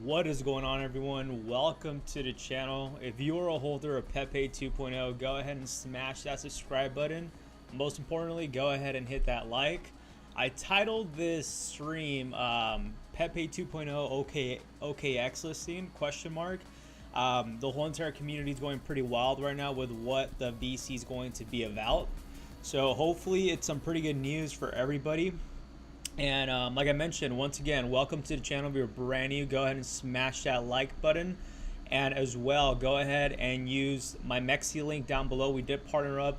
What is going on, everyone? Welcome to the channel. If you are a holder of Pepe 2.0, go ahead and smash that subscribe button. Most importantly, go ahead and hit that like. I titled this stream Pepe 2.0 OKX listing question mark. The whole entire community is going pretty wild right now with what the VC is going to be about. So hopefully it's some pretty good news for everybody. And like I mentioned, once again, welcome to the channel. If you're brand new, go ahead and smash that like button. And as well, go ahead and use my MEXC link down below. We did partner up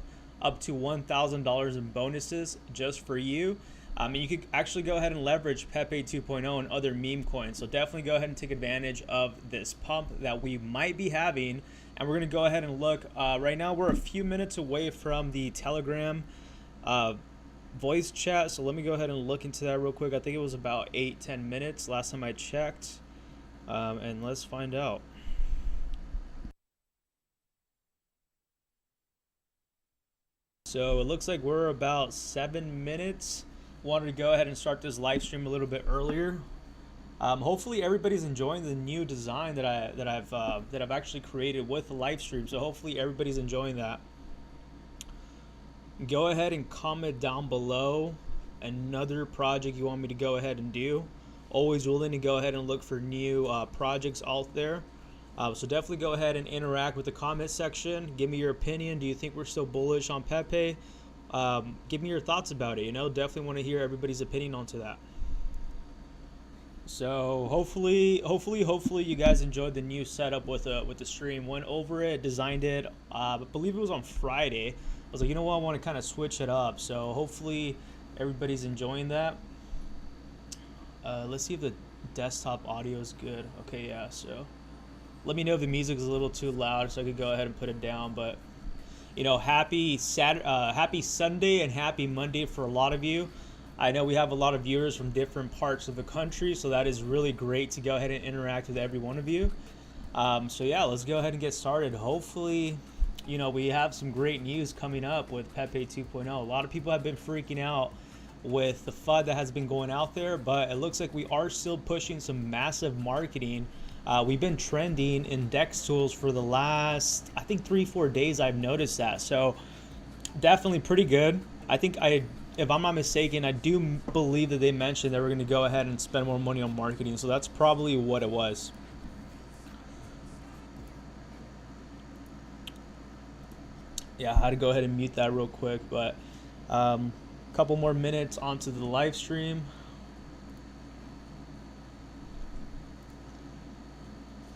to $1,000 in bonuses just for you. And you could actually go ahead and leverage Pepe 2.0 and other meme coins. So definitely go ahead and take advantage of this pump that we might be having. And we're going to go ahead and look. Right now, we're a few minutes away from the Telegram voice chat, so let me go ahead and look into that real quick. I think it was about 8-10 minutes last time I checked, and let's find out. So it looks like we're about 7 minutes. Wanted to go ahead and start this live stream a little bit earlier. Hopefully everybody's enjoying the new design that I've actually created with the live stream. So hopefully everybody's enjoying that. Go ahead and comment down below another project you want me to go ahead and do. Always willing to go ahead and look for new projects out there. So definitely go ahead and interact with the comment section. Give me your opinion. Do you think we're still bullish on Pepe? Give me your thoughts about it. Definitely want to hear everybody's opinion onto that. So hopefully you guys enjoyed the new setup with the stream. Went over it, designed it. I believe it was on Friday. I was like, you know what, I want to kind of switch it up. So hopefully everybody's enjoying that. Let's see if the desktop audio is good. Okay, yeah. So let me know if the music is a little too loud, so I could go ahead and put it down. But happy Sunday and happy Monday for a lot of you. I know we have a lot of viewers from different parts of the country, so that is really great to go ahead and interact with every one of you. So yeah, let's go ahead and get started. Hopefully, we have some great news coming up with Pepe 2.0. A lot of people have been freaking out with the FUD that has been going out there, but it looks like we are still pushing some massive marketing. We've been trending in DEX tools for the last, I think, 3-4 days. I've noticed that. So definitely pretty good. I think if I'm not mistaken, I do believe that they mentioned that we're going to go ahead and spend more money on marketing. So that's probably what it was. Yeah, I had to go ahead and mute that real quick, but a couple more minutes onto the live stream.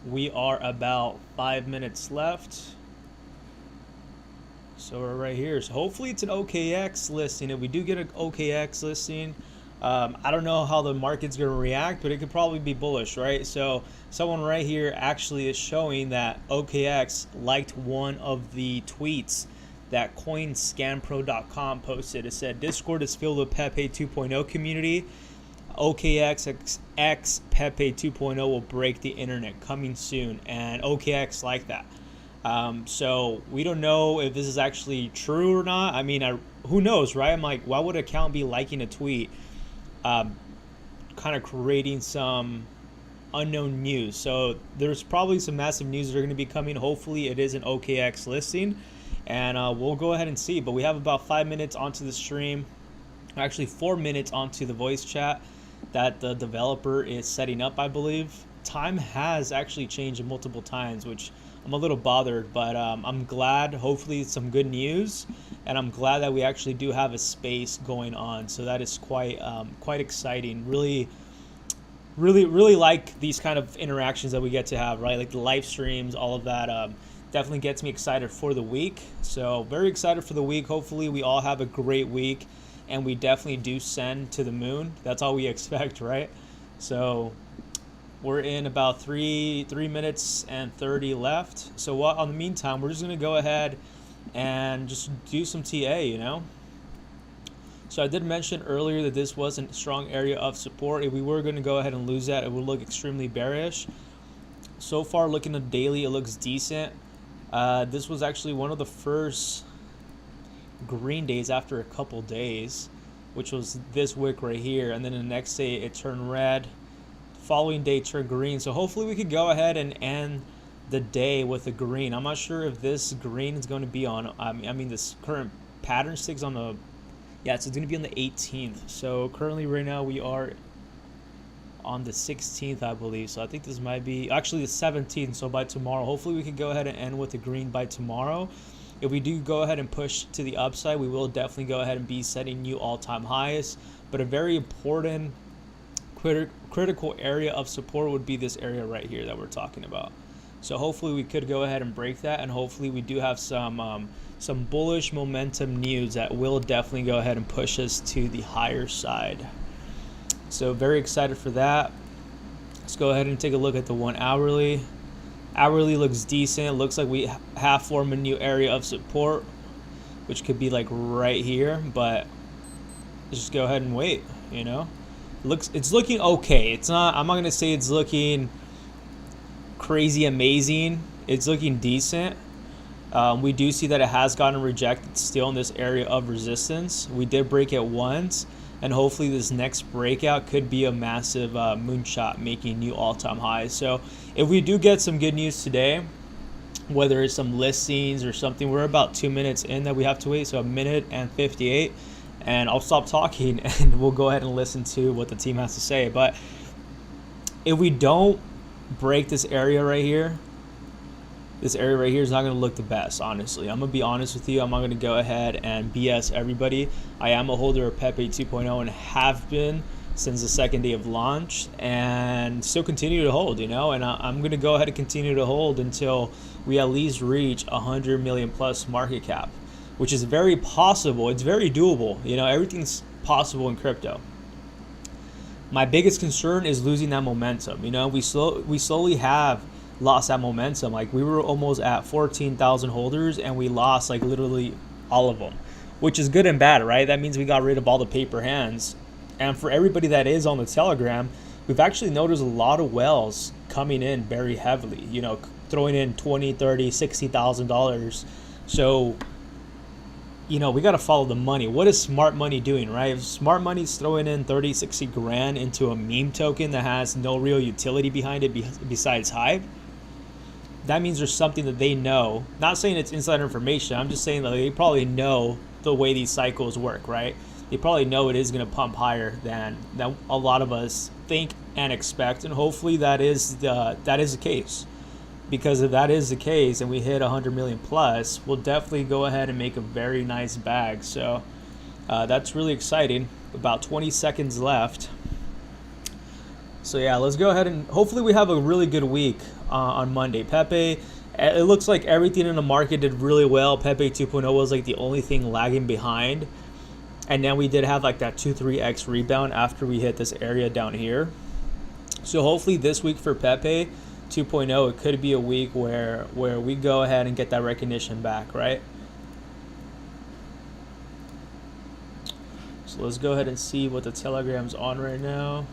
We are about 5 minutes left. So we're right here. So hopefully it's an OKX listing. If we do get an OKX listing, I don't know how the market's going to react, but it could probably be bullish, right? So someone right here actually is showing that OKX liked one of the tweets that coinscanpro.com posted. It said, Discord is filled with Pepe 2.0 community. OKX X Pepe 2.0 will break the internet coming soon. And OKX liked that. So we don't know if this is actually true or not. I mean, who knows, right? I'm like, why would an account be liking a tweet? Kind of creating some unknown news. So there's probably some massive news that are going to be coming. Hopefully it is an OKX listing, and we'll go ahead and see. But we have about 5 minutes onto the stream, actually 4 minutes onto the voice chat that the developer is setting up, I believe. Time has actually changed multiple times, which I'm a little bothered, but I'm glad. Hopefully it's some good news, and I'm glad that we actually do have a space going on. So that is quite exciting. Really like these kind of interactions that we get to have, right? Like the live streams, all of that definitely gets me excited for the week. So very excited for the week. Hopefully we all have a great week, and we definitely do send to the moon. That's all we expect, right? So we're in about 3 minutes and 30 left. So on the meantime, we're just going to go ahead and just do some TA, So I did mention earlier that this was a strong area of support. If we were going to go ahead and lose that, it would look extremely bearish. So far, looking at daily, it looks decent. This was actually one of the first green days after a couple days, which was this wick right here. And then the next day, it turned red. following day turned green. So hopefully we could go ahead and end the day with a green. I'm not sure if this green is going to be on, I mean this current pattern sticks on the, yeah, so it's going to be on the 18th. So currently right now we are on the 16th, I believe. So I think this might be actually the 17th. So by tomorrow, hopefully we can go ahead and end with a green by tomorrow. If we do go ahead and push to the upside, we will definitely go ahead and be setting new all-time highs. But a very important critical area of support would be this area right here that we're talking about. So hopefully we could go ahead and break that, and hopefully we do have some bullish momentum news that will definitely go ahead and push us to the higher side. So very excited for that. Let's go ahead and take a look at the 1 hourly. Hourly looks decent. It looks like we have formed a new area of support, which could be like right here, but let's just go ahead and wait, you know. It's looking okay. It's not, I'm not going to say it's looking crazy amazing. It's looking decent. We do see that it has gotten rejected still in this area of resistance. We did break it once, and hopefully this next breakout could be a massive moonshot, making new all-time highs. So if we do get some good news today, whether it's some listings or something, we're about 2 minutes in that we have to wait, so 1:58, and I'll stop talking and we'll go ahead and listen to what the team has to say. But if we don't break this area right here, this area right here is not going to look the best, honestly. I'm going to be honest with you. I'm not going to go ahead and BS everybody. I am a holder of Pepe 2.0 and have been since the second day of launch, and still continue to hold, you know, and I'm going to go ahead and continue to hold until we at least reach 100 million plus market cap, which is very possible. It's very doable. You know, everything's possible in crypto. My biggest concern is losing that momentum. You know, we slowly have lost that momentum. Like, we were almost at 14,000 holders and we lost like literally all of them, which is good and bad, right? That means we got rid of all the paper hands. And for everybody that is on the Telegram, we've actually noticed a lot of whales coming in very heavily, you know, throwing in 20, 30, $60,000. So, you know, we got to follow the money. What is smart money doing, right? If smart money's throwing in 30, 60 grand into a meme token that has no real utility behind it besides hype, that means there's something that they know. Not saying it's inside information. I'm just saying that they probably know the way these cycles work, right? They probably know it is going to pump higher than a lot of us think and expect, and hopefully that is the case. Because if that is the case and we hit 100 million plus, we'll definitely go ahead and make a very nice bag. So that's really exciting. About 20 seconds left. So yeah, let's go ahead and hopefully we have a really good week on Monday. Pepe, it looks like everything in the market did really well. Pepe 2.0 was like the only thing lagging behind. And then we did have like that 2-3x rebound after we hit this area down here. So hopefully this week for Pepe 2.0, it could be a week where we go ahead and get that recognition back, right? So let's go ahead and see what the Telegram's on right now.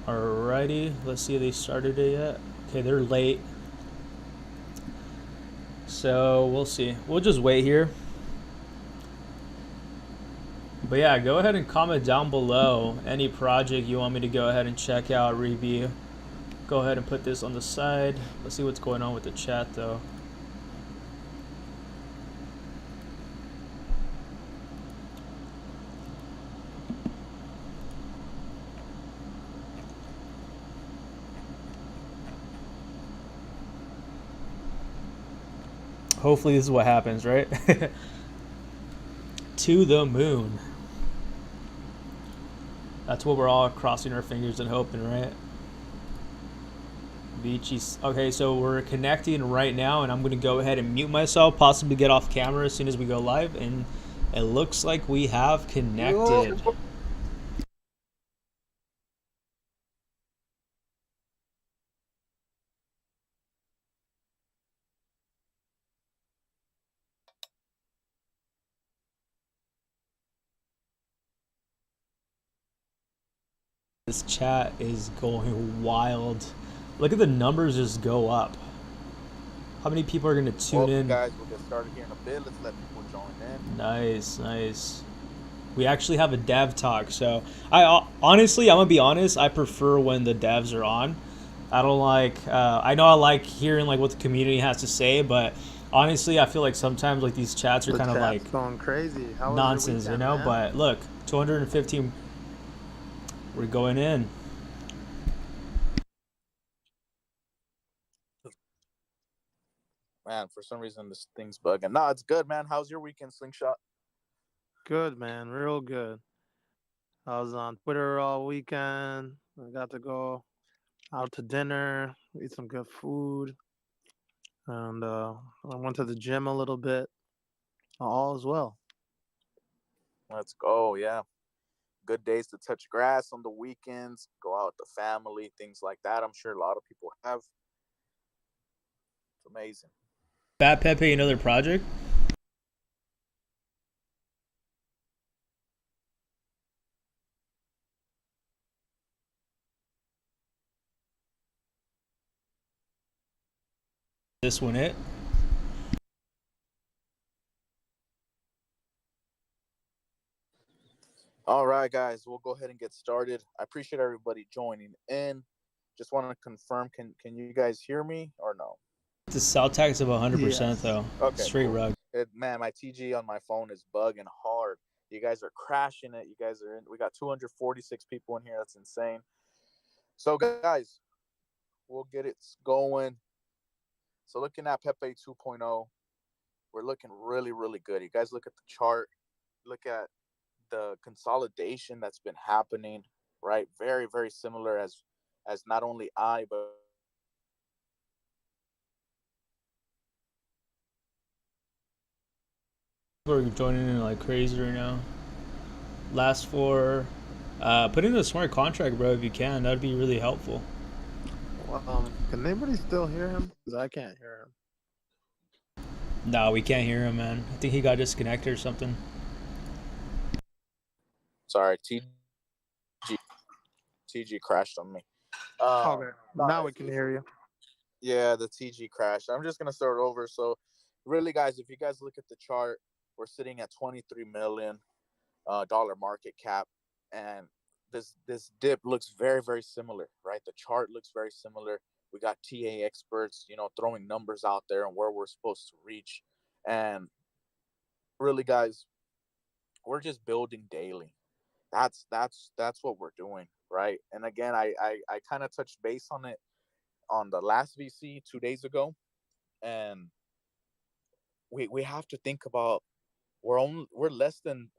Alrighty, let's see if they started it yet. Okay, they're late. So we'll see. We'll just wait here. But yeah, go ahead and comment down below any project you want me to go ahead and check out, review. Go ahead and put this on the side. Let's see what's going on with the chat though. Hopefully this is what happens, right? To the moon. That's what we're all crossing our fingers and hoping, right? Vici. Okay, so we're connecting right now, and I'm going to go ahead and mute myself, possibly get off camera as soon as we go live, and it looks like we have connected. This chat is going wild. Look at the numbers just go up. How many people are gonna tune Welcome, in? guys. We'll get started here in a bit. Let's let people join in. Nice, nice. We actually have a dev talk, so honestly, I'm gonna be honest. I prefer when the devs are on. I don't like. I know I like hearing like what the community has to say, but honestly, I feel like sometimes like these chats are The kind of like chat's going crazy. How was your nonsense, you weekend, know. man? But look, 215. We're going in. Man, for some reason, this thing's bugging. Nah, it's good, man. How's your weekend, Slingshot? Good, man. Real good. I was on Twitter all weekend. I got to go out to dinner, eat some good food, and I went to the gym a little bit. All is well. Let's go. Yeah. Good days to touch grass on the weekends, go out with the family, things like that. I'm sure a lot of people have. It's amazing. Fat Pepe, another project. This one it. All right, guys, we'll go ahead and get started. I appreciate everybody joining in. Just want to confirm, can you guys hear me or no? The cell tax of 100% Yes. though. Okay, Straight cool. rug. Man, my TG on my phone is bugging hard. You guys are crashing it. You guys are in. We got 246 people in here. That's insane. So, guys, we'll get it going. So, looking at Pepe 2.0, we're looking really, really good. You guys look at the chart. Look at the consolidation that's been happening. Right, very, very similar as not only I but People are joining in like crazy right now. Last four. Put in a smart contract, bro, if you can. That'd be really helpful. Can anybody still hear him? Because I can't hear him. No, we can't hear him, man. I think he got disconnected or something. sorry, TG crashed on me. Okay. No, Now we can hear you. yeah, the TG crashed. I'm just gonna start over. So, really, guys, if you guys look at the chart, we're sitting at 23 million dollar market cap, and this dip looks very, very similar, right? The chart looks very similar. We got TA experts, throwing numbers out there and where we're supposed to reach, and really, guys, we're just building daily. That's what we're doing, right? And again, I kind of touched base on it on the last VC 2 days ago, and we have to think about we're less than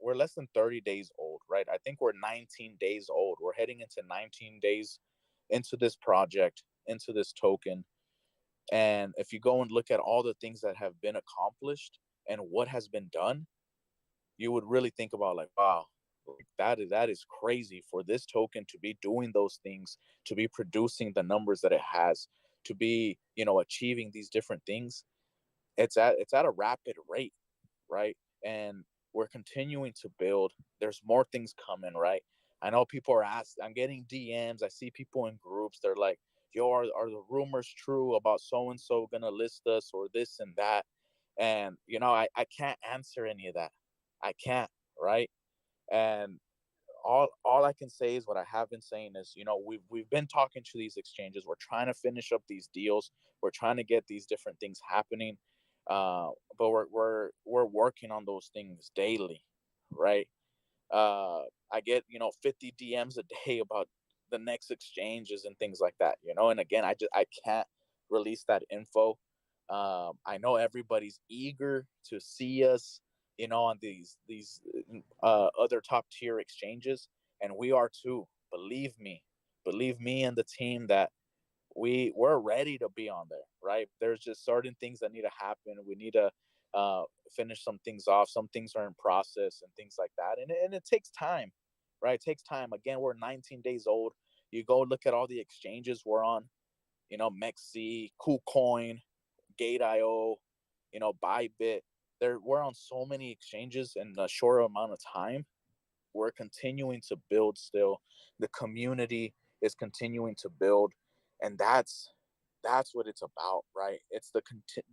30 days old, right? I think we're 19 days old. We're heading into 19 days into this project, into this token. And if you go and look at all the things that have been accomplished and what has been done, you would really think about like, wow, that is crazy for this token to be doing those things, to be producing the numbers that it has, to be, achieving these different things. It's at a rapid rate, right? And we're continuing to build. There's more things coming, right? I know people are asked. I'm getting DMs. I see people in groups. They're like, "Yo, are the rumors true about so and so gonna list us or this and that?" And I can't answer any of that. I can't, right? And all I can say is what I have been saying is, we've been talking to these exchanges. We're trying to finish up these deals. We're trying to get these different things happening. But we're working on those things daily, right? I get 50 DMs a day about the next exchanges and things like that, and again, I can't release that info. I know everybody's eager to see us, on these other top tier exchanges, and we are too. Believe me and the team that we're ready to be on there, right? There's just certain things that need to happen. We need to finish some things off. Some things are in process and things like that, and it takes time, right? It takes time. Again, we're 19 days old. You go look at all the exchanges we're on, MEXC, KuCoin, Gate.io, Bybit. We're on so many exchanges in a short amount of time. We're continuing to build still. The community is continuing to build, and that's that's what it's about, right? It's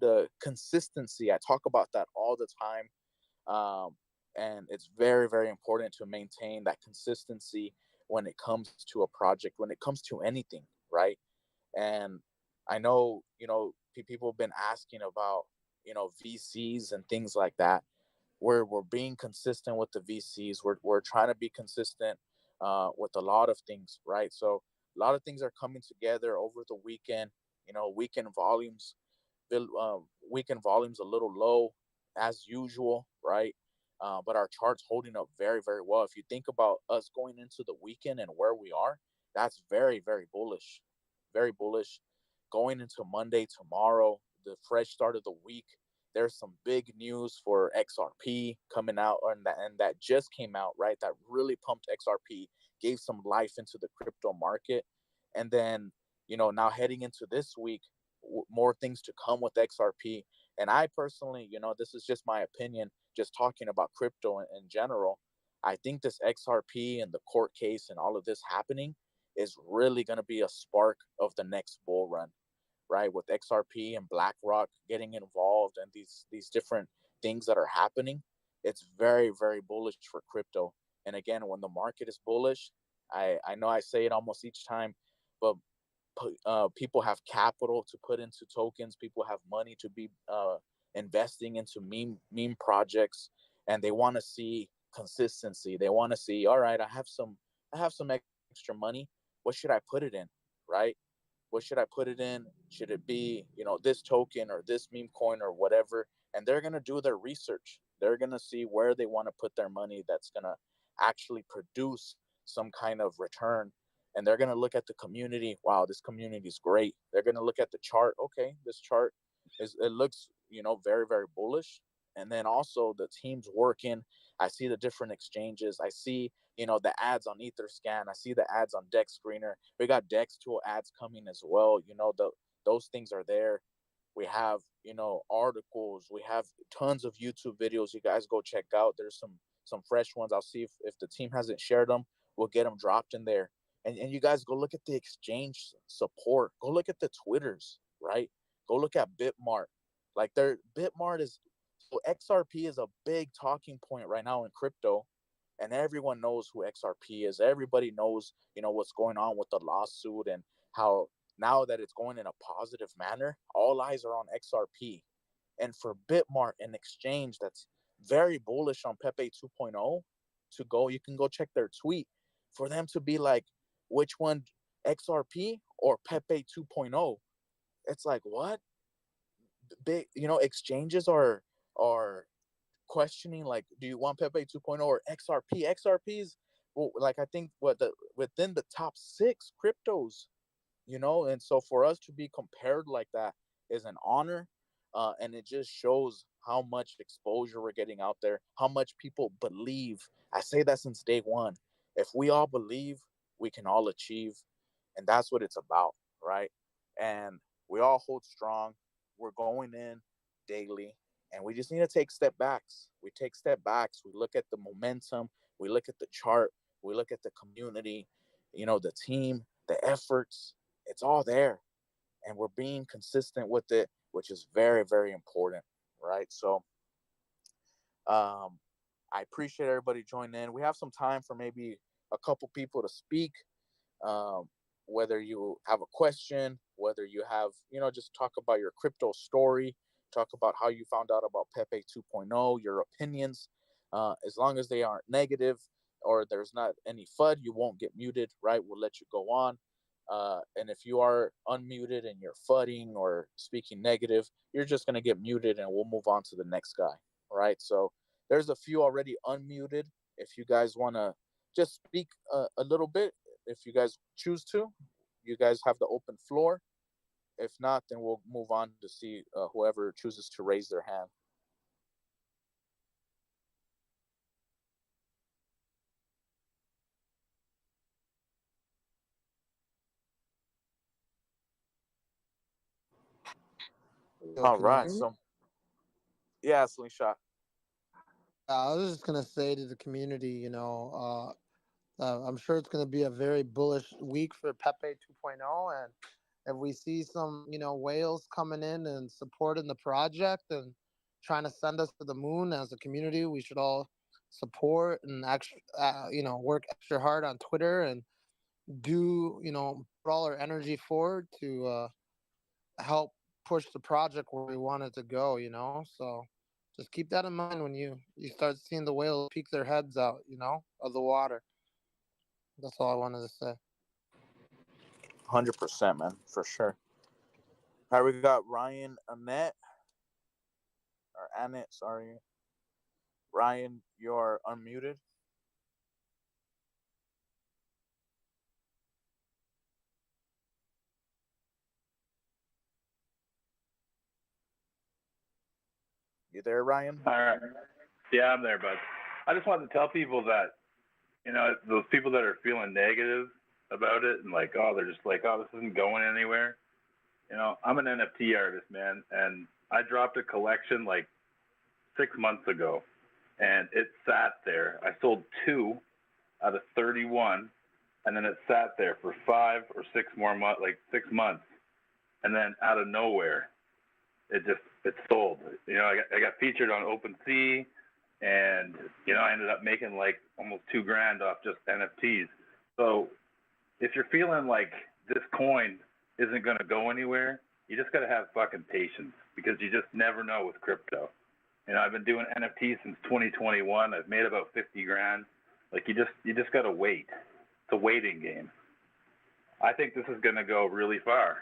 the consistency. I talk about that all the time. And it's very, very important to maintain that consistency when it comes to a project, when it comes to anything, right? And I know, people have been asking about, VCs and things like that. We're being consistent with the VCs. We're trying to be consistent with a lot of things, right? So a lot of things are coming together over the weekend. Weekend volumes, uh, weekend volumes a little low as usual, right? But our chart's holding up very, very well. If you think about us going into the weekend and where we are, that's very, very bullish, very bullish. Going into Monday tomorrow, the fresh start of the week, there's some big news for XRP coming out, and that just came out, right? That really pumped XRP, gave some life into the crypto market, and then now heading into this week, more things to come with XRP. And I personally, this is just my opinion, just talking about crypto in general. I think this XRP and the court case and all of this happening is really going to be a spark of the next bull run, right? With XRP and BlackRock getting involved and these different things that are happening, it's very, very bullish for crypto. And again, when the market is bullish, I know I say it almost each time, but people have capital to put into tokens. People have money to be investing into meme projects, and they want to see consistency. They want to see, all right, I have some extra money. What should I put it in, right? What should I put it in? Should it be, this token or this meme coin or whatever? And they're gonna do their research. They're gonna see where they want to put their money that's gonna actually produce some kind of return. And they're gonna look at the community. Wow, this community is great. They're gonna look at the chart. Okay, this chart looks, very, very bullish. And then also the team's working. I see the different exchanges. I see, the ads on EtherScan. I see the ads on Dex Screener. We got Dex Tool ads coming as well. Those things are there. We have, articles. We have tons of YouTube videos. You guys go check out. There's some fresh ones. I'll see if the team hasn't shared them. We'll get them dropped in there. And you guys go look at the exchange support. Go look at the Twitters, right? Go look at Bitmart. Like their Bitmart is, so XRP is a big talking point right now in crypto, and everyone knows who XRP is. Everybody knows, what's going on with the lawsuit and how now that it's going in a positive manner, all eyes are on XRP. And for Bitmart, an exchange that's very bullish on Pepe 2.0, to go, you can go check their tweet, for them to be like, which one, XRP or Pepe 2.0? It's like, what? Big, exchanges are questioning, like, do you want Pepe 2.0 or XRP? XRP's, well, like, I think within the top 6 cryptos, and so for us to be compared like that is an honor. And it just shows how much exposure we're getting out there, how much people believe. I say that since day one. If we all believe, we can all achieve. And that's what it's about, right? And we all hold strong. We're going in daily, and we just need to take step backs. We take step backs. We look at the momentum. We look at the chart. We look at the community, the team, the efforts. It's all there, and we're being consistent with it, which is very, very important, right? So um, I appreciate everybody joining in. We have some time for maybe a couple people to speak. um, whether you have a question, whether you have, just talk about your crypto story, talk about how you found out about Pepe 2.0, your opinions. As long as they aren't negative or there's not any FUD, you won't get muted, right? We'll let you go on. And if you are unmuted and you're fudding or speaking negative, you're just going to get muted and we'll move on to the next guy. All right. So there's a few already unmuted. If you guys want to just speak a little bit, if you guys choose to, you guys have the open floor. If not, then we'll move on to see whoever chooses to raise their hand. Yo, All can you right. hear me? So, yeah, Slingshot. I was just gonna say to the community, I'm sure it's gonna be a very bullish week for Pepe 2.0, and if we see some, whales coming in and supporting the project and trying to send us to the moon as a community, we should all support and actually, work extra hard on Twitter and do, put all our energy forward to help push the project where we want it to go. So just keep that in mind when you start seeing the whales peek their heads out, of the water. That's all I wanted to say. 100%, man, for sure. All right, we got Ryan Annette, or Annette, sorry. Ryan, you're unmuted. You there, Ryan? All right. Yeah, I'm there, bud. I just wanted to tell people that, those people that are feeling negative about it and like, oh, they're just like, oh, this isn't going anywhere. I'm an NFT artist, man, and I dropped a collection like 6 months ago, and it sat there. I sold 2 out of 31, and then it sat there for 5 or 6 more months, like 6 months, and then out of nowhere, it sold. I got featured on OpenSea, and I ended up making like almost $2,000 off just NFTs. So if you're feeling like this coin isn't going to go anywhere, you just got to have fucking patience, because you just never know with crypto. I've been doing NFTs since 2021. I've made about 50 grand. Like you just got to wait. It's a waiting game. I think this is going to go really far,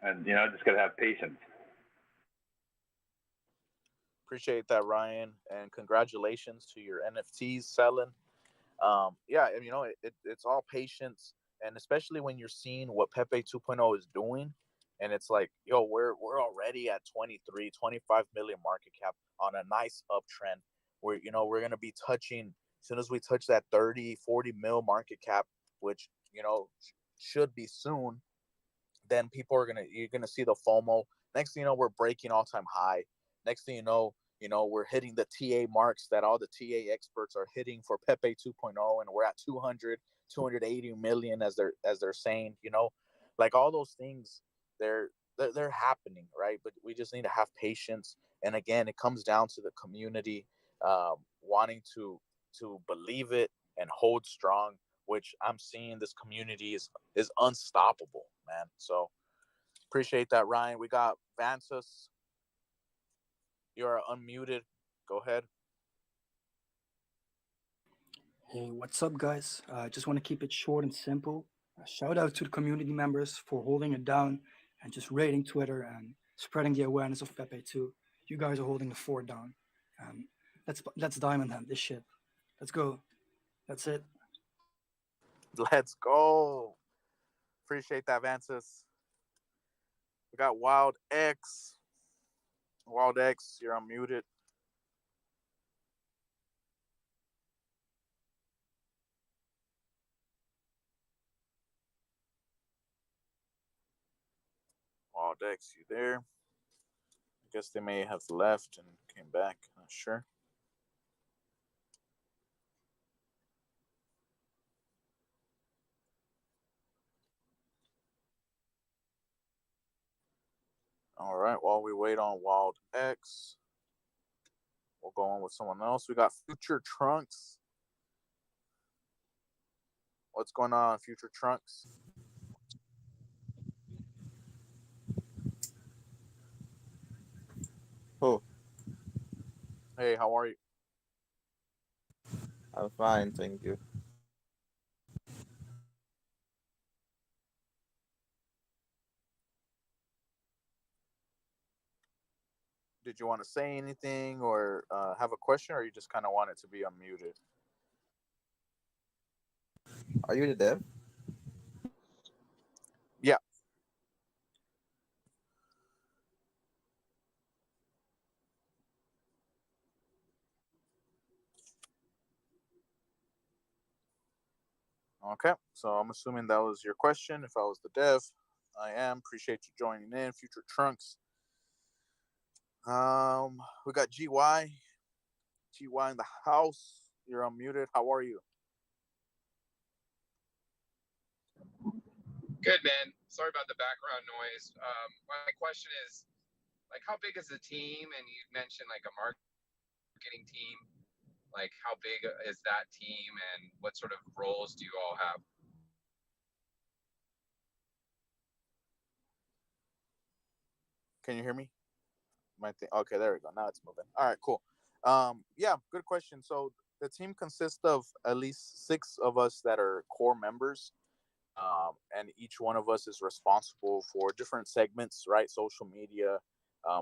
and just got to have patience. Appreciate that, Ryan, and congratulations to your NFTs selling. Yeah, it's all patience, and especially when you're seeing what Pepe 2.0 is doing, and it's like, yo, we're already at 23, 25 million market cap on a nice uptrend. We're gonna be touching, as soon as we touch that 30, 40 mil market cap, which should be soon. Then you're gonna see the FOMO. Next thing you know, we're breaking all-time high. Next thing you know, we're hitting the TA marks that all the TA experts are hitting for Pepe 2.0, and we're at 200, 280 million as they're saying. Like all those things, they're happening, right? But we just need to have patience. And again, it comes down to the community wanting to believe it and hold strong, which I'm seeing this community is unstoppable, man. So appreciate that, Ryan. We got Vansus. You're unmuted. Go ahead. Hey, what's up, guys? I just want to keep it short and simple. A shout out to the community members for holding it down and just raiding Twitter and spreading the awareness of Pepe 2. You guys are holding the fort down. Let's diamond hand this shit. Let's go. That's it. Let's go. Appreciate that, Vansus. We got Wild X. Wild X, you're unmuted. Wild X, you there? I guess they may have left and came back. Not sure. All right, while we wait on Wild X, we'll go on with someone else. We got Future Trunks. What's going on, Future Trunks? Oh, Hey, how are you? I'm fine, thank you. Did you want to say anything or have a question, or you just kind of want it to be unmuted? Are you the dev? Yeah. Okay, so I'm assuming that was your question. If I was the dev, I am. Appreciate you joining in, Future Trunks. We got GY. GY in the house. You're unmuted. How are you? Good, man. Sorry about the background noise. My question is, like, how big is the team? And you mentioned like a marketing team. Like, how big is that team, and what sort of roles do you all have? Can you hear me? Okay, there we go. Now it's moving. All right, cool. Yeah, good question. So the team consists of at least 6 of us that are core members. And each one of us is responsible for different segments, right? Social media,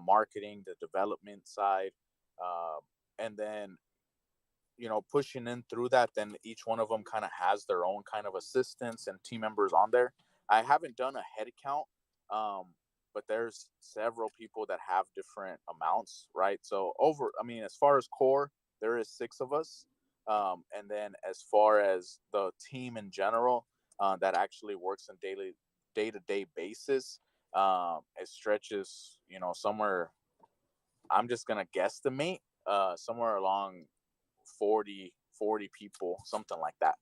marketing, the development side, and then pushing in through that. Then each one of them kind of has their own kind of assistants and team members on there. I haven't done a head count, but there's several people that have different amounts, right? So as far as core, there is 6 of us, and then as far as the team in general, that actually works on day-to-day basis, it stretches, somewhere. I'm just gonna guesstimate, somewhere along 40 people, something like that.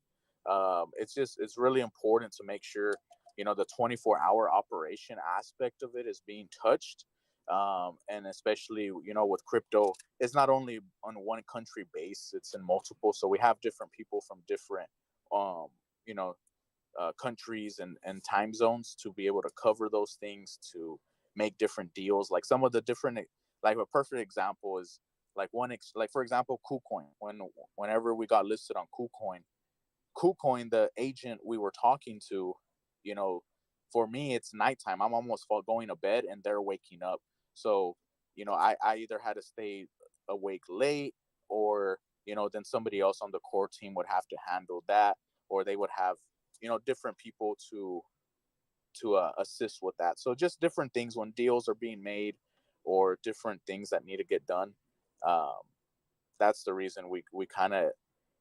It's really important to make sure the 24-hour operation aspect of it is being touched, and especially with crypto, it's not only on one country base, it's in multiple. So we have different people from different you know countries and time zones to be able to cover those things, to make different deals. Like some of the different, like a perfect example is like for example, KuCoin. Whenever we got listed on KuCoin, the agent we were talking to, for me it's nighttime. I'm almost going to bed and they're waking up. So I either had to stay awake late, or then somebody else on the core team would have to handle that, or they would have different people to assist with that. So just different things when deals are being made, or different things that need to get done. um, that's the reason we kind of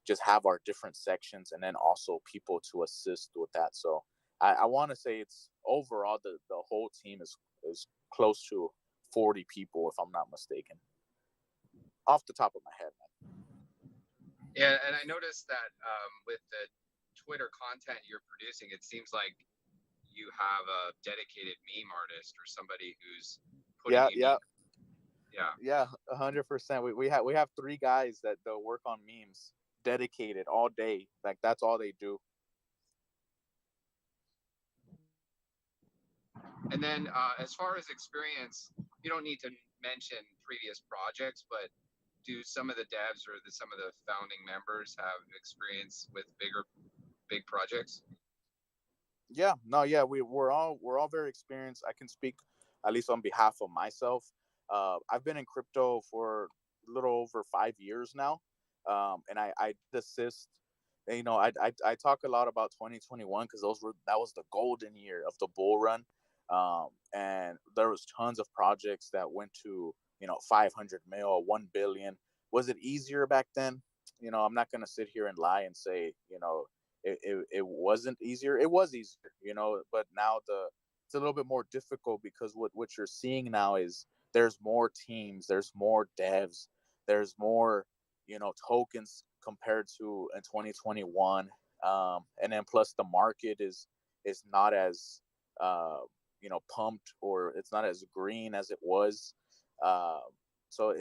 just have our different sections, and then also people to assist with that. So I want to say it's overall the whole team is close to 40 people, if I'm not mistaken, off the top of my head, man. Yeah, and I noticed that with the Twitter content you're producing, it seems like you have a dedicated meme artist or somebody who's putting Yeah, 100%. We have 3 guys that they'll work on memes, dedicated all day. Like that's all they do. And then as far as experience, you don't need to mention previous projects, but do some of the devs or some of the founding members have experience with big projects? Yeah, no, yeah, we're all very experienced. I can speak at least on behalf of myself. I've been in crypto for a little over 5 years now, and I assist. I talk a lot about 2021 because that was the golden year of the bull run, and there was tons of projects that went to 500 mil, 1 billion. Was it easier back then? I'm not gonna sit here and lie and say it wasn't easier. It was easier, but now it's a little bit more difficult, because what you're seeing now is there's more teams, there's more devs, there's more tokens compared to in 2021, and then plus the market is not as pumped, or it's not as green as it was. uh, so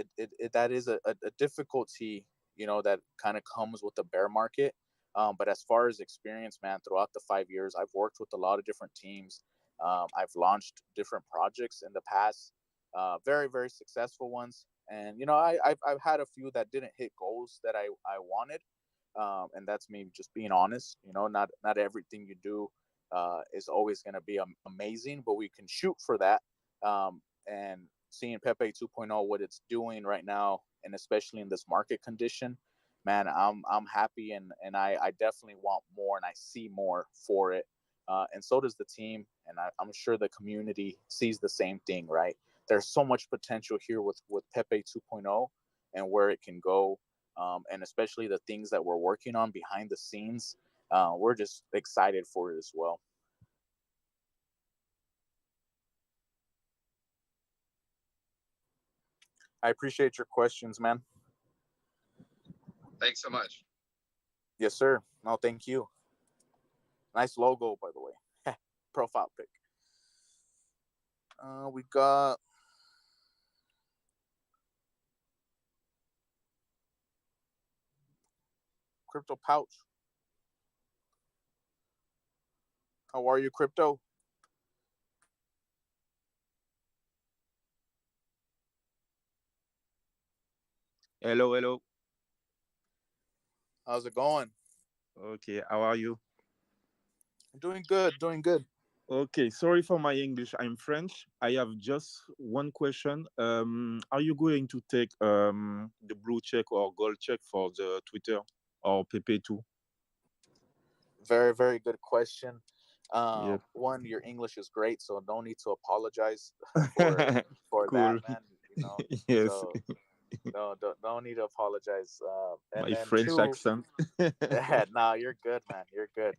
that is a difficulty that kind of comes with the bear market. But as far as experience, man, throughout the 5 years, I've worked with a lot of different teams. I've launched different projects in the past, very, very successful ones. And, I've had a few that didn't hit goals that I wanted. And that's me just being honest. Not everything you do is always going to be amazing, but we can shoot for that. And seeing Pepe 2.0, what it's doing right now, and especially in this market condition, man, I'm happy, and I definitely want more, and I see more for it. And so does the team, and I'm sure the community sees the same thing, right? There's so much potential here with Pepe 2.0 and where it can go, and especially the things that we're working on behind the scenes. We're just excited for it as well. I appreciate your questions, man. Thanks so much. Yes, sir. No, thank you. Nice logo, by the way. profile pic. We got Crypto Pouch. How are you, Crypto? Hello, hello. How's it going? Okay, how are you? Doing good, doing good. Okay, sorry for my English. I'm French. I have just one question. Are you going to take the blue check or gold check for the Twitter or Pepe 2? Very, very good question. Yep. One, your English is great, so no need to apologize for that, Cool. man. You know, Yes. so no, don't need to apologize. My And French two, accent. no, you're good, man. You're good.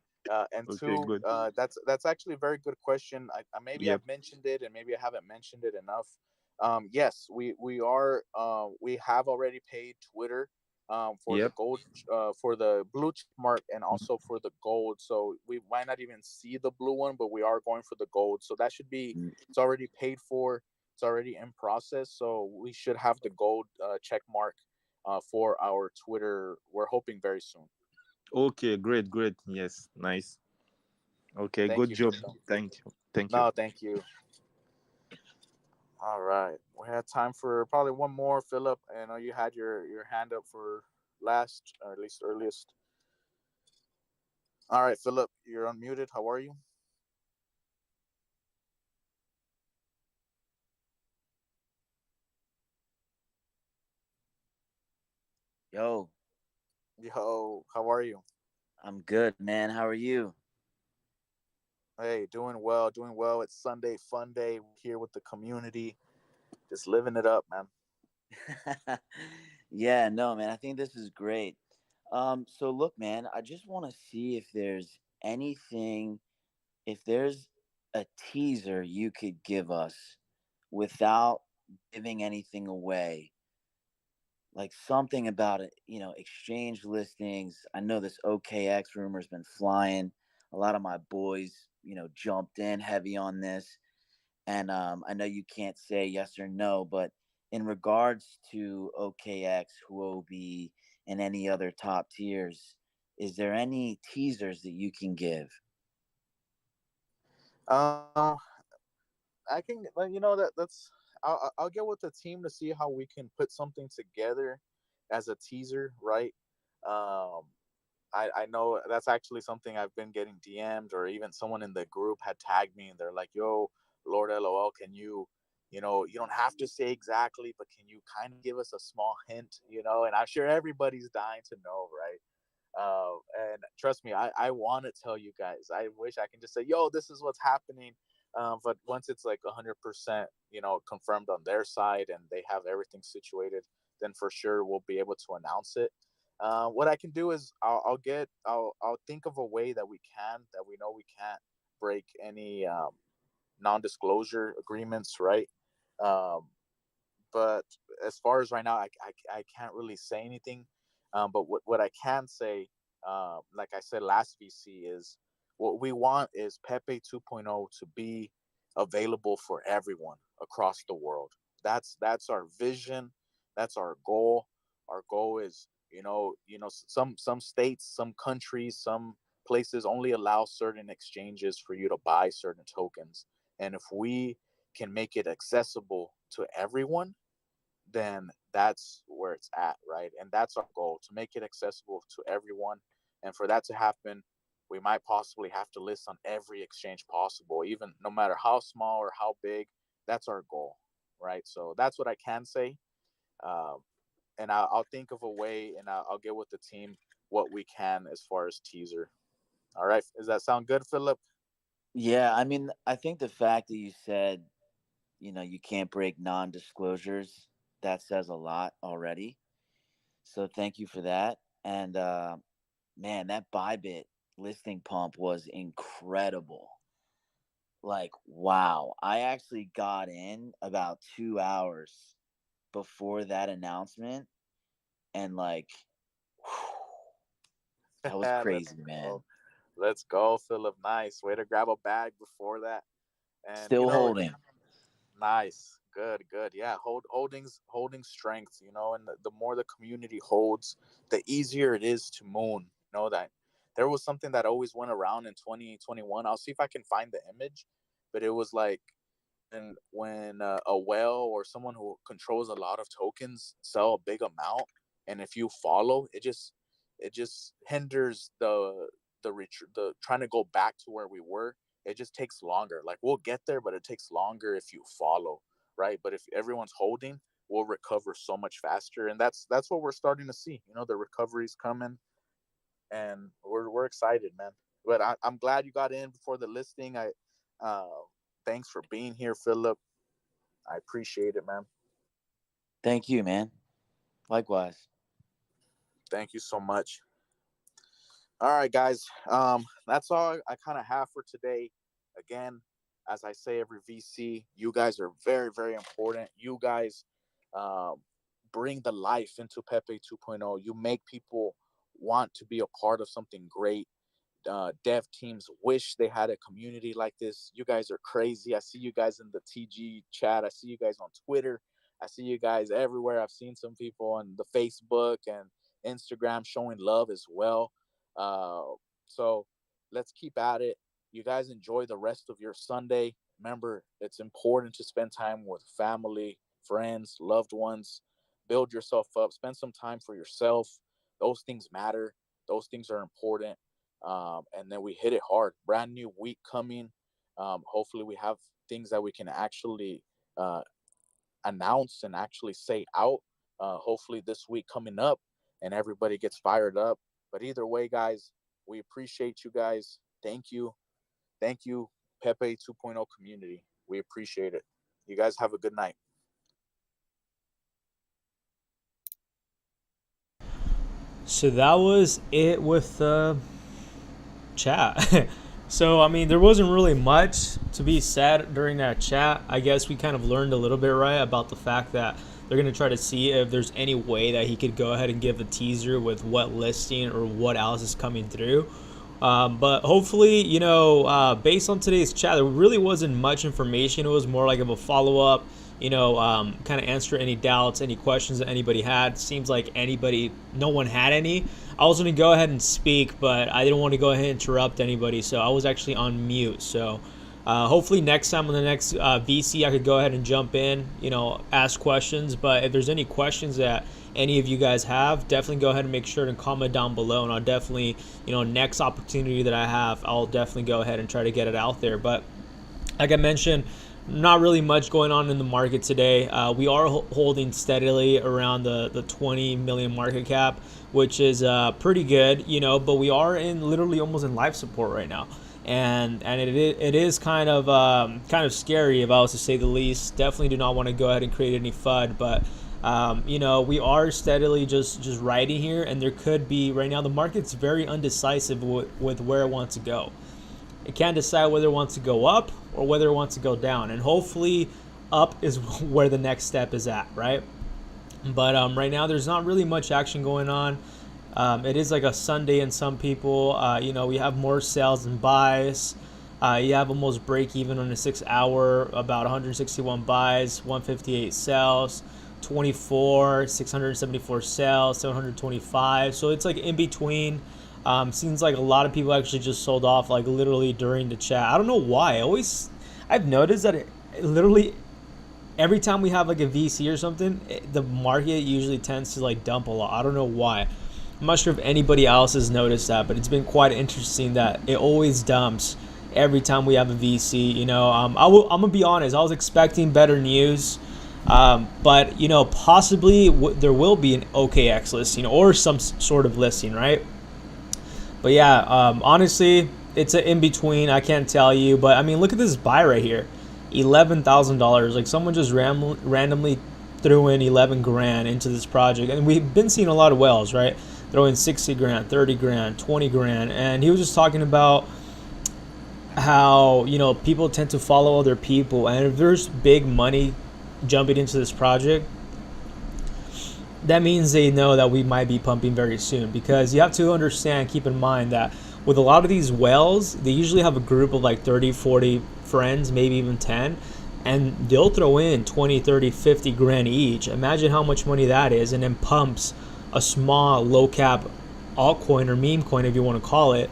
And Okay, two, good. that's actually a very good question. I maybe Yep. I've mentioned it, and maybe I haven't mentioned it enough. Yes, we are. We have already paid Twitter for the Yep. gold, for the blue check mark, and also for the gold. So we might not even see the blue one, but we are going for the gold. So that should be. It's already paid for. It's already in process. So we should have the gold check mark for our Twitter. We're hoping very soon. Okay, great, great. Yes, nice. Okay, Thank good you, job. Crypto. Thank you. Thank you. No, thank you. All right, we had time for probably one more, Philip. I know you had your hand up for last, or at least earliest. All right, Philip, you're unmuted. How are you? Yo, Yo, how are you? I'm good, man. How are you? Hey, doing well, doing well. It's Sunday fun day here with the community, just living it up, man. Yeah, no, man. I think this is great. So look, man, I just want to see if there's anything, if there's a teaser you could give us without giving anything away. Like something about it, exchange listings. I know this OKX rumor's been flying. A lot of my boys, jumped in heavy on this. And I know you can't say yes or no, but in regards to OKX, Huobi, and any other top tiers, is there any teasers that you can give? Um, I can, that's. I'll get with the team to see how we can put something together as a teaser, right? Um, I know that's actually something I've been getting DM'd, or even someone in the group had tagged me and they're like, "Yo, Lord LOL, can you, you don't have to say exactly, but can you kind of give us a small hint, And I'm sure everybody's dying to know, right? And trust me, I want to tell you guys. I wish I can just say, "Yo, this is what's happening." But once it's like 100%, confirmed on their side and they have everything situated, then for sure we'll be able to announce it. What I can do is I'll think of a way that we know we can't break any non-disclosure agreements, right? Um, but as far as right now, I can't really say anything. But what I can say, like I said last VC, is what we want is Pepe 2.0 to be available for everyone across the world. That's our vision. That's our goal. Our goal is, some states, some countries, some places only allow certain exchanges for you to buy certain tokens. And if we can make it accessible to everyone, then that's where it's at, right? And that's our goal, to make it accessible to everyone. And for that to happen, we might possibly have to list on every exchange possible, even no matter how small or how big. That's our goal, right? So that's what I can say. Um, and I'll think of a way, and I'll get with the team what we can as far as teaser. All right. Does that sound good, Philip? Yeah, I mean, I think the fact that you said, you can't break non disclosures, that says a lot already. So thank you for that. And man, that Bybit listing pump was incredible. Like, wow. I actually got in about 2 hours before that announcement. And like, whew, that was let's crazy, go. man. Let's go, Philip. Nice way to grab a bag before that. And Still holding. Nice, good, good. Yeah, holding strength. And the more the community holds, the easier it is to moon. That there was something that always went around in 2021. I'll see if I can find the image, but it was like, and when a whale or someone who controls a lot of tokens sell a big amount, and if you follow, it just hinders the trying to go back to where we were. It just takes longer. Like, we'll get there, but it takes longer if you follow, right? But if everyone's holding, we'll recover so much faster, and that's what we're starting to see. The recovery's coming, and we're excited, man. But I'm glad you got in before the listing. Thanks for being here, Philip. I appreciate it, man. Thank you, man. Likewise. Thank you so much. All right, guys. That's all I kind of have for today. Again, as I say every VC, you guys are very, very important. You guys bring the life into Pepe 2.0. You make people want to be a part of something great. Dev teams wish they had a community like this. You guys are crazy. I see you guys in the TG chat. I see you guys on Twitter. I see you guys everywhere. I've seen some people on the Facebook and Instagram showing love as well. So let's keep at it. You guys enjoy the rest of your Sunday. Remember, it's important to spend time with family, friends, loved ones. Build yourself up. Spend some time for yourself. Those things matter. Those things are important. And then we hit it hard. Brand new week coming. Hopefully we have things that we can actually announce and actually say out. Hopefully this week coming up, and everybody gets fired up. But either way, guys, we appreciate you guys. Thank you, Pepe 2.0 community. We appreciate it. You guys have a good night. So that was it with the chat. So, I mean, there wasn't really much to be said during that chat. I guess we kind of learned a little bit, right, about the fact that they're going to try to see if there's any way that he could go ahead and give a teaser with what listing or what else is coming through. But hopefully, based on today's chat, there really wasn't much information. It was more like of a follow-up, kind of answer any doubts, any questions that anybody had. Seems like no one had any. I was going to go ahead and speak, but I didn't want to go ahead and interrupt anybody, so I was actually on mute. So hopefully next time on the next VC, I could go ahead and jump in, ask questions. But if there's any questions that any of you guys have, definitely go ahead and make sure to comment down below, and I'll definitely, next opportunity that I have, I'll definitely go ahead and try to get it out there. But like I mentioned, not really much going on in the market today. We are holding steadily around the 20 million market cap, which is pretty good, but we are literally almost in life support right now. And it is kind of scary, if I was to say the least. Definitely do not want to go ahead and create any FUD, but we are steadily just riding here, and there could be, right now the market's very undecisive with where it wants to go. It can't decide whether it wants to go up or whether it wants to go down, and hopefully up is where the next step is at, right? But right now there's not really much action going on. It is like a Sunday, and some people, we have more sales than buys. You have almost break even on a 6 hour, about 161 buys, 158 sales, 674 sales, 725. So it's like in between. Seems like a lot of people actually just sold off, like literally during the chat. I don't know why. I've noticed that it literally every time we have like a VC or something, the market usually tends to like dump a lot. I don't know why. I'm not sure if anybody else has noticed that, but it's been quite interesting that it always dumps every time we have a VC. I'm gonna be honest. I was expecting better news, but possibly there will be an OKX listing or some sort of listing, right? But yeah, honestly, it's an in-between. I can't tell you. But, I mean, look at this buy right here. $11,000. Like, someone just randomly threw in 11 grand into this project. And we've been seeing a lot of whales, right? Throwing 60 grand, 30 grand, 20 grand. And he was just talking about how, people tend to follow other people. And if there's big money jumping into this project, that means they know that we might be pumping very soon, because you have to understand, keep in mind that with a lot of these whales, they usually have a group of like 30, 40 friends, maybe even 10, and they'll throw in 20, 30, 50 grand each. Imagine how much money that is, and then pumps a small low cap altcoin or meme coin, if you want to call it.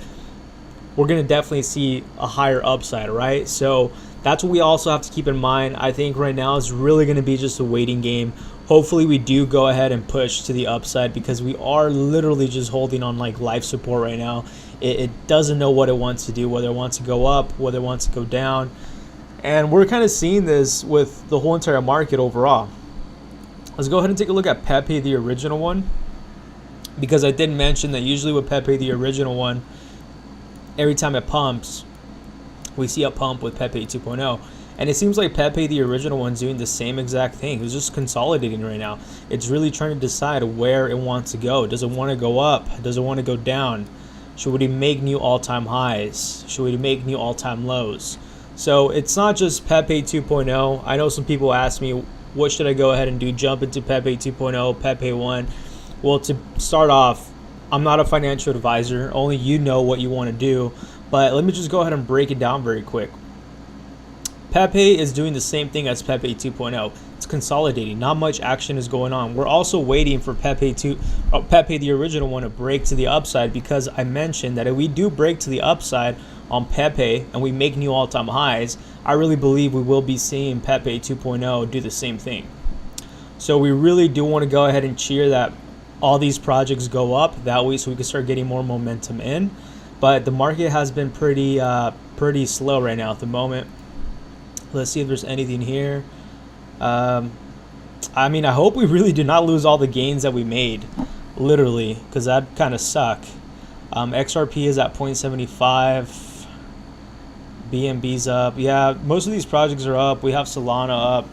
We're going to definitely see a higher upside, right? So that's what we also have to keep in mind. I think right now is really going to be just a waiting game. Hopefully we do go ahead and push to the upside, because we are literally just holding on like life support right now. It doesn't know what it wants to do, whether it wants to go up, whether it wants to go down. And we're kind of seeing this with the whole entire market overall. Let's go ahead and take a look at Pepe, the original one, because I did mention that usually with Pepe, the original one, every time it pumps, we see a pump with Pepe 2.0. And it seems like Pepe, the original one's doing the same exact thing. It's just consolidating right now. It's really trying to decide where it wants to go. Does it want to go up? Does it want to go down? Should we make new all-time highs? Should we make new all-time lows? So it's not just Pepe 2.0. I know some people ask me, what should I go ahead and do? Jump into Pepe 2.0, Pepe 1. Well, to start off, I'm not a financial advisor. Only you know what you want to do. But let me just go ahead and break it down very quick. Pepe is doing the same thing as Pepe 2.0. It's consolidating. Not much action is going on. We're also waiting for Pepe the original one, to break to the upside, because I mentioned that if we do break to the upside on Pepe and we make new all-time highs, I really believe we will be seeing Pepe 2.0 do the same thing. So we really do want to go ahead and cheer that all these projects go up that way, so we can start getting more momentum in. But the market has been pretty slow right now at the moment. Let's see if there's anything here. I mean, I hope we really do not lose all the gains that we made, literally, because that kind of suck. XRP is at 0.75. BNB's up. Yeah, most of these projects are up. We have Solana up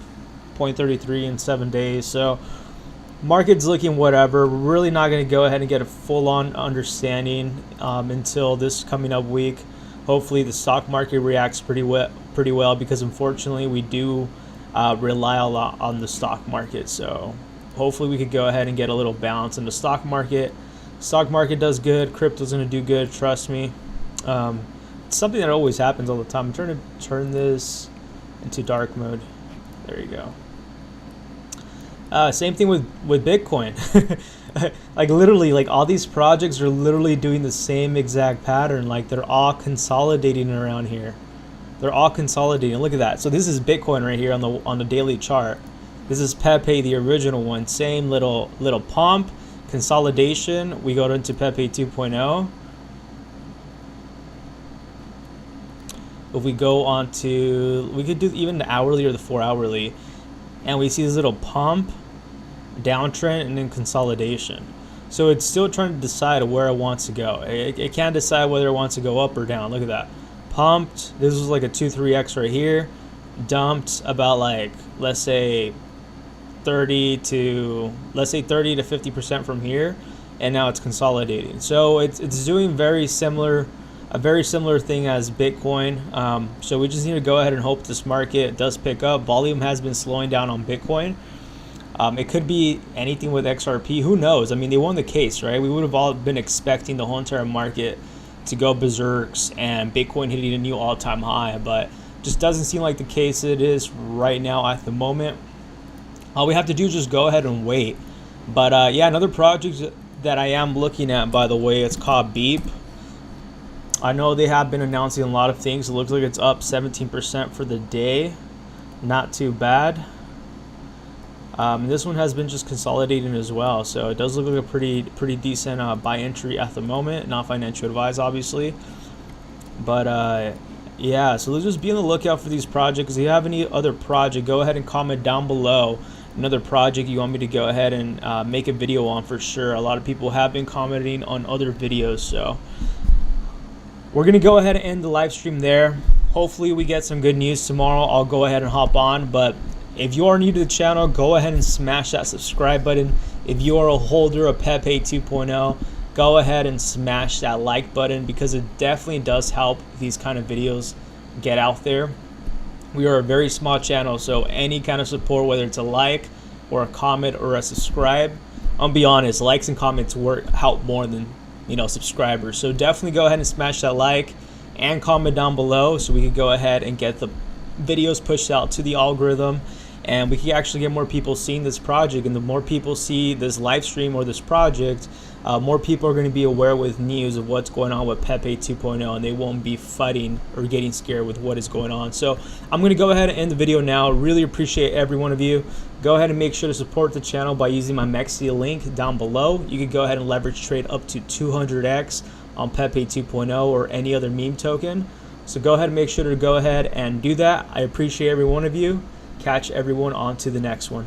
0.33 in 7 days. So market's looking whatever. We're really not going to go ahead and get a full-on understanding until this coming up week. Hopefully the stock market reacts pretty well, because unfortunately we do rely a lot on the stock market. So hopefully we could go ahead and get a little balance in the stock market. Stock market does good, crypto's going to do good, trust me. It's something that always happens all the time. I'm trying to turn this into dark mode. There you go. Same thing with Bitcoin. Like literally, like all these projects are literally doing the same exact pattern. Like they're all consolidating around here. They're all consolidating. Look at that. So this is Bitcoin right here on the daily chart. This is Pepe, the original one. Same little pump, consolidation. We go into Pepe 2.0. If we go on to, we could do even the hourly or the 4 hourly, and we see this little pump, downtrend, and then consolidation. So it's still trying to decide where it wants to go. It can't decide whether it wants to go up or down. Look at that. Pumped. This was like a 2-3x right here. Dumped about like, let's say 30 to 50% from here, and now it's consolidating. So it's doing a very similar thing as Bitcoin. So we just need to go ahead and hope this market does pick up. Volume has been slowing down on Bitcoin. It could be anything with XRP. Who knows? I mean, they won the case, right? We would have all been expecting the whole entire market to go berserks and Bitcoin hitting a new all-time high, but just doesn't seem like the case it is right now at the moment. All we have to do is just go ahead and wait. But yeah, another project that I am looking at, by the way, it's called Beep. I know they have been announcing a lot of things. It looks like it's up 17% for the day. Not too bad. This one has been just consolidating as well, so it does look like a pretty decent buy entry at the moment. Not financial advice, obviously, but yeah. So let's just be on the lookout for these projects. If you have any other project, go ahead and comment down below another project you want me to go ahead and make a video on for sure. A lot of people have been commenting on other videos, so we're gonna go ahead and end the live stream there. Hopefully we get some good news tomorrow. I'll go ahead and hop on, but if you are new to the channel, go ahead and smash that subscribe button. If you are a holder of Pepe 2.0, go ahead and smash that like button, because it definitely does help these kind of videos get out there. We are a very small channel, so any kind of support, whether it's a like or a comment or a subscribe, I'll be honest, likes and comments help more than subscribers. So definitely go ahead and smash that like and comment down below so we can go ahead and get the videos pushed out to the algorithm, and we can actually get more people seeing this project. And the more people see this live stream or this project, more people are going to be aware with news of what's going on with Pepe 2.0, and they won't be fighting or getting scared with what is going on. So I'm going to go ahead and end the video now. Really appreciate every one of you. Go ahead and make sure to support the channel by using my MEXC link down below. You can go ahead and leverage trade up to 200x on Pepe 2.0 or any other meme token. So go ahead and make sure to go ahead and do that. I appreciate every one of you. Catch everyone on to the next one.